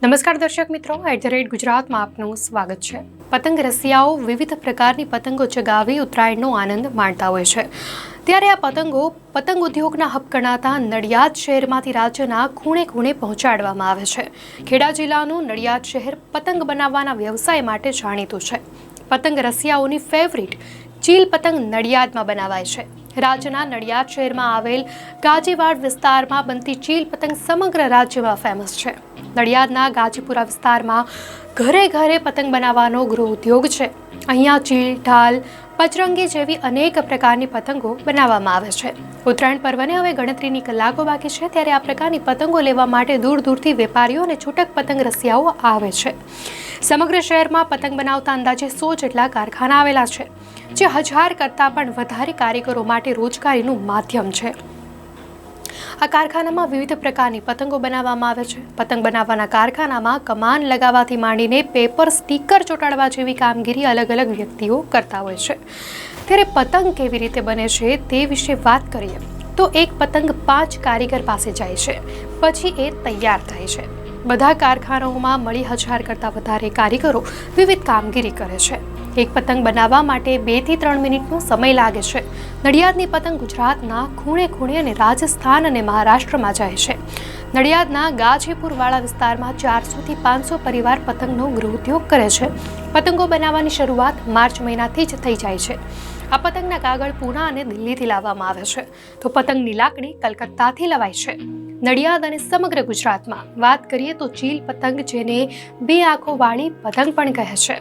નમસ્કાર દર્શક મિત્રો, @ગુજરાતમાં આપનું સ્વાગત છે। પતંગ રસિયાઓ વિવિધ પ્રકારની પતંગો ચગાવી ઉત્તરાયણનો આનંદ માણતા હોય છે। ત્યારે આ પતંગો પતંગ ઉદ્યોગના હબ ગણાતા નડિયાદ શહેરમાંથી રાજ્યના ખૂણે ખૂણે પહોંચાડવામાં આવે છે। ખેડા જિલ્લાનું નડિયાદ શહેર પતંગ બનાવવાના વ્યવસાય માટે જાણીતું છે। પતંગ રસિયાઓની ફેવરિટ ચીલ પતંગ નડિયાદમાં બનાવાય છે। રાજ્યના નડિયાદ શહેરમાં આવેલ ગાજીવાડ વિસ્તારમાં બનતી ચીલ પતંગ સમગ્ર રાજ્યમાં ફેમસ છે। નડિયાદના ગાજીપુરા વિસ્તારમાં ઘરે ઘરે પતંગ બનાવવાનો ગૃહ ઉદ્યોગ છે। અહીંયા ચીલ, ઢાલ, પચરંગી જેવી અનેક પ્રકારની પતંગો બનાવવામાં આવે છે। ઉત્તરાયણ પર્વને હવે ગણતરીની કલાકો બાકી છે, ત્યારે આ પ્રકારની પતંગો લેવા માટે દૂર દૂરથી વેપારીઓ અને છૂટક પતંગ રસિયાઓ આવે છે। સમગ્ર શહેરમાં પતંગ બનાવતા અંદાજે 100 જેટલા કારખાના આવેલા છે, જે 1000 કરતાં પણ વધારે કારીગરો માટે રોજગારીનું માધ્યમ છે। આ કારખાનામાં વિવિધ પ્રકારની પતંગો બનાવવામાં આવે છે। પતંગ બનાવવાના કારખાનામાં કમાન લગાવવાથી માંડીને પેપર સ્ટીકર ચોંટાડવા જેવી કામગીરી અલગ અલગ વ્યક્તિઓ કરતા હોય છે। ત્યારે પતંગ કેવી રીતે બને છે તે વિશે વાત કરીએ તો એક પતંગ 5 કારીગર પાસે જાય છે, પછી એ તૈયાર થાય છે। બધા કારખાનાઓમાં મળી 1000 કરતાં વધારે કારીગરો વિવિધ કામગીરી કરે છે। એક પતંગ બનાવવા માટે 2 થી 3 મિનિટનો સમય લાગે છે। નડિયાદની પતંગ ગુજરાતના ખૂણે ખૂણે અને રાજસ્થાન અને મહારાષ્ટ્રમાં જાય છે। નડિયાદના ગાજીપુરવાળા વિસ્તારમાં 400 થી 500 પરિવાર પતંગનો ગૃહ ઉદ્યોગ કરે છે। પતંગો બનાવવાની શરૂઆત માર્ચ મહિનાથી જ થઈ જાય છે। આ પતંગના કાગળ પૂના અને દિલ્હીથી લાવવામાં આવે છે, તો પતંગની લાકડી કલકત્તાથી લવાય છે। નડિયાદ અને સમગ્ર ગુજરાતમાં વાત કરીએ તો ચીલ પતંગ, જેને 2 આંખોવાળી પતંગ પણ કહે છે,